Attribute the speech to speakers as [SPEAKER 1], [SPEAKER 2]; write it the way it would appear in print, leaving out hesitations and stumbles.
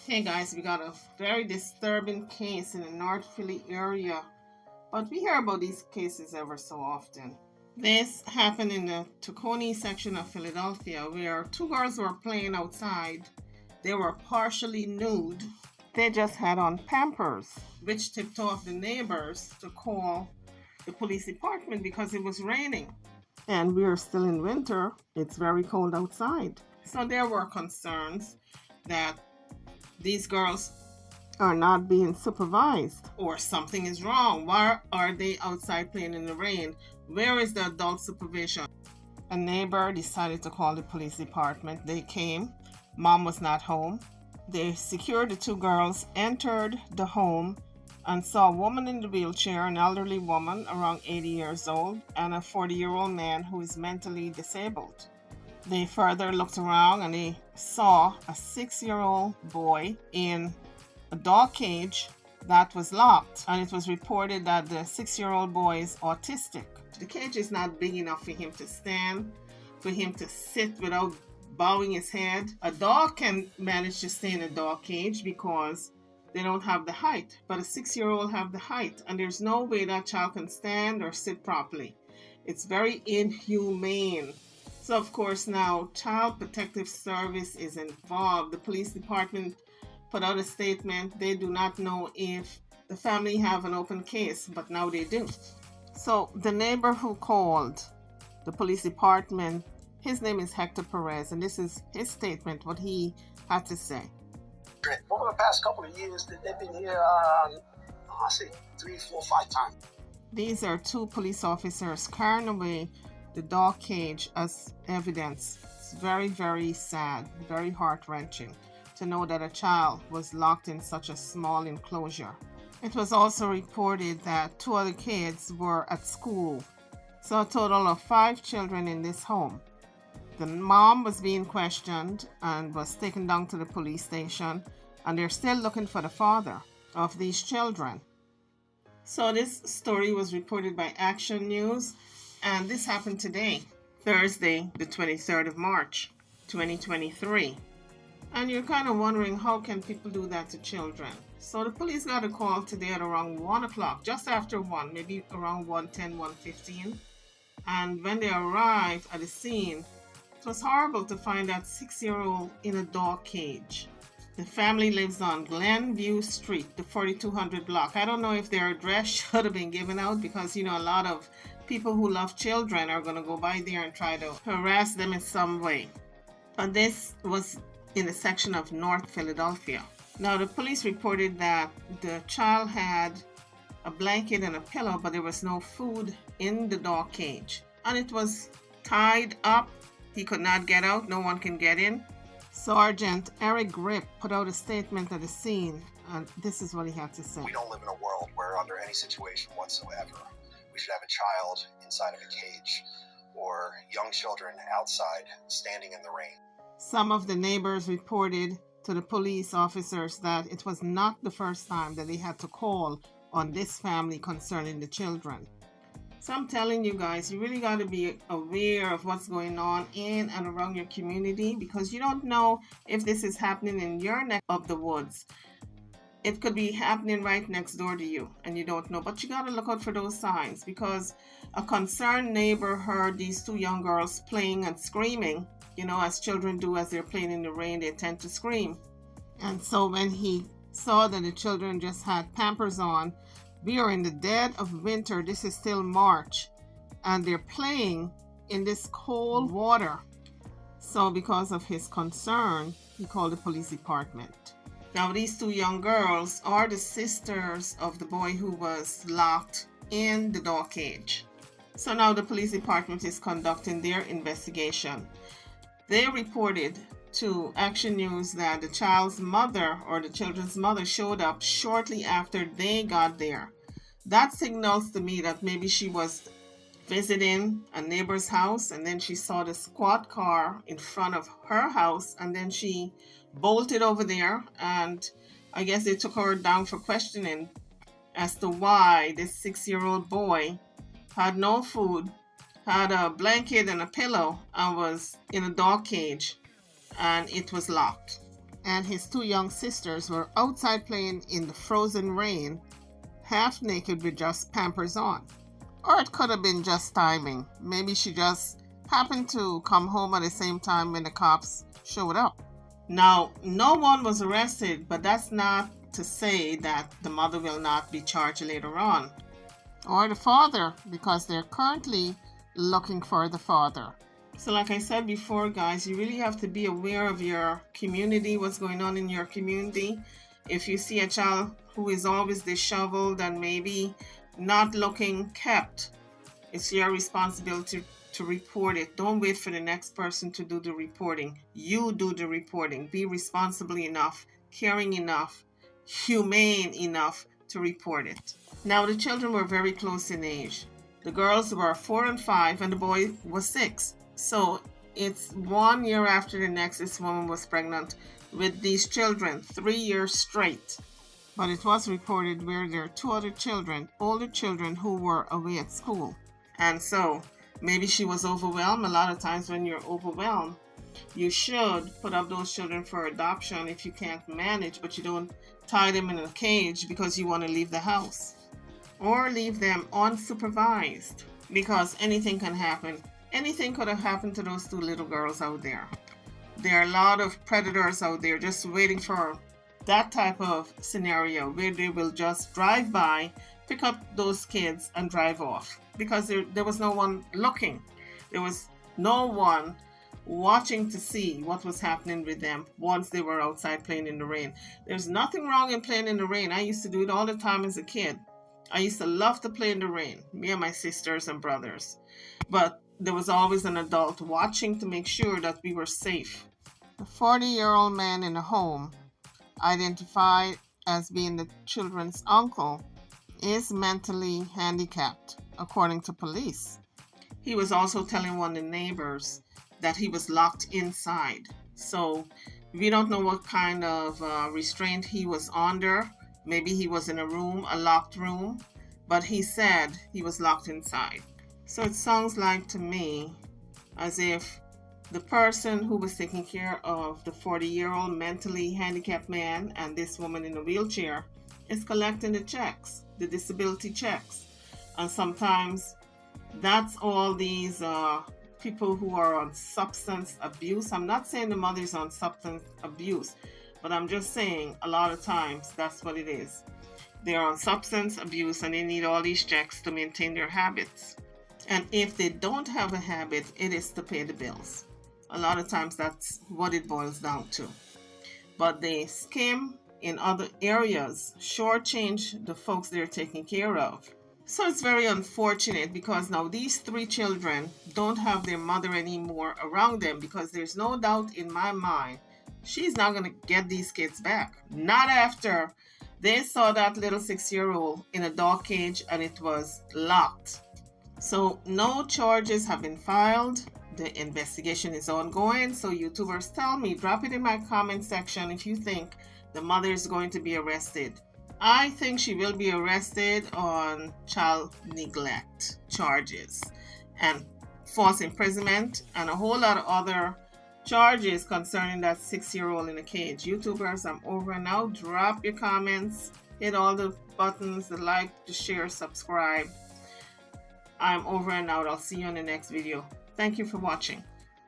[SPEAKER 1] Hey guys, we got a very disturbing case in the North Philly area, but we hear about these cases ever so often. This happened in the Tacony section of Philadelphia where two girls were playing outside. They were partially nude. They just had on Pampers, which tipped off the neighbors to call the police department because it was raining. And we are still in winter, it's very cold outside. So there were concerns that these girls are not being supervised or something is wrong. Why are they outside playing in the rain? Where is the adult supervision? A neighbor decided to call the police department. They came. Mom was not home. They secured the two girls, entered the home, and saw a woman in the wheelchair, an elderly woman around 80 years old, and a 40-year-old man who is mentally disabled. They further looked around and they saw a 6-year-old boy in a dog cage that was locked. And it was reported that the 6-year-old boy is autistic. The cage is not big enough for him to stand, for him to sit without bowing his head. A dog can manage to stay in a dog cage because they don't have the height. But a 6-year-old have the height. And there's no way that child can stand or sit properly. It's very inhumane. So, of course, now Child Protective Service is involved. The police department put out a statement. They do not know if the family have an open case, but now they do. So the neighbor who called the police department, his name is Hector Perez, and this is his statement, what he had to say.
[SPEAKER 2] Over the past couple of years, they've been here, I say 3, 4, 5 times.
[SPEAKER 1] These are two police officers carrying away the dog cage as evidence. It's very, very sad, very heart-wrenching to know that a child was locked in such a small enclosure. It was also reported that 2 other kids were at school, so a total of 5 children in this home. The mom was being questioned and was taken down to the police station, and they're still looking for the father of these children. So this story was reported by Action News. And this happened today, Thursday, the 23rd of March, 2023. And you're kind of wondering, how can people do that to children? So the police got a call today at around 1 o'clock, just after 1, maybe around 1:10, 1:15. And when they arrived at the scene, it was horrible to find that 6-year-old in a dog cage. The family lives on Glenview Street, the 4200 block. I don't know if their address should have been given out because, a lot of people who love children are going to go by there and try to harass them in some way. But this was in a section of North Philadelphia. Now, the police reported that the child had a blanket and a pillow, but there was no food in the dog cage. And it was tied up. He could not get out. No one can get in. Sergeant Eric Grip put out a statement at the scene, and this is what he had to say.
[SPEAKER 2] We don't live in a world where under any situation whatsoever we should have a child inside of a cage or young children outside standing in the rain.
[SPEAKER 1] Some of the neighbors reported to the police officers that it was not the first time that they had to call on this family concerning the children. So I'm telling you guys, you really got to be aware of what's going on in and around your community, because you don't know if this is happening in your neck of the woods. It could be happening right next door to you and you don't know, but you got to look out for those signs, because a concerned neighbor heard these 2 young girls playing and screaming. As children do, as they're playing in the rain, they tend to scream. And so when he saw that the children just had Pampers on, we are in the dead of winter. This is still March, and they're playing in this cold water. So because of his concern, he called the police department. Now, these 2 young girls are the sisters of the boy who was locked in the dog cage. So now the police department is conducting their investigation. They reported to Action News that the child's mother, or the children's mother, showed up shortly after they got there. That signals to me that maybe she was visiting a neighbor's house, and then she saw the squad car in front of her house, and then she bolted over there, and I guess they took her down for questioning as to why this 6-year-old boy had no food, had a blanket and a pillow, and was in a dog cage, and it was locked. and his two young sisters were outside playing in the frozen rain, half naked with just Pampers on. Or it could have been just timing. Maybe she just happened to come home at the same time when the cops showed up. Now, no one was arrested, but that's not to say that the mother will not be charged later on. Or the father, because they're currently looking for the father. So like I said before, guys, you really have to be aware of your community, what's going on in your community. If you see a child who is always disheveled and maybe not looking kept, it's your responsibility to report it. Don't wait for the next person to do the reporting. You do the reporting. Be responsible enough, caring enough, humane enough to report it. Now, the children were very close in age. The girls were 4 and 5 and the boy was 6. So it's 1 year after the next this woman was pregnant with these children, 3 years straight. But it was reported where there are 2 other children, older children, who were away at school. And so maybe she was overwhelmed. A lot of times when you're overwhelmed, you should put up those children for adoption if you can't manage, but you don't tie them in a cage because you want to leave the house. Or leave them unsupervised, because anything can happen. Anything could have happened to those 2 little girls out there. There are a lot of predators out there just waiting for that type of scenario where they will just drive by, pick up those kids and drive off, because there was no one looking. There was no one watching to see what was happening with them once they were outside playing in the rain. There's nothing wrong in playing in the rain. I used to do it all the time as a kid. I used to love to play in the rain, me and my sisters and brothers. But there was always an adult watching to make sure that we were safe. The 40-year-old man in the home, identified as being the children's uncle, is mentally handicapped, according to police. He was also telling one of the neighbors that he was locked inside. So we don't know what kind of restraint he was under. Maybe he was in a room, a locked room, but he said he was locked inside. So it sounds like to me as if the person who was taking care of the 40-year-old mentally handicapped man and this woman in a wheelchair is collecting the checks, the disability checks. And sometimes that's all these people who are on substance abuse. I'm not saying the mother's on substance abuse, but I'm just saying a lot of times that's what it is. They're on substance abuse and they need all these checks to maintain their habits. And if they don't have a habit, it is to pay the bills. A lot of times that's what it boils down to. But they skim in other areas, shortchange the folks they're taking care of. So it's very unfortunate because now these 3 children don't have their mother anymore around them, because there's no doubt in my mind she's not going to get these kids back. Not after they saw that little 6-year-old in a dog cage and it was locked. So no charges have been filed. The investigation is ongoing. So YouTubers, tell me, drop it in my comment section if you think the mother is going to be arrested. I think she will be arrested on child neglect charges and false imprisonment and a whole lot of other charges concerning that 6-year-old in a cage. YouTubers, I'm over and out. Drop your comments, hit all the buttons, the like, the share, subscribe. I'm over and out. I'll see you on the next video. Thank you for watching.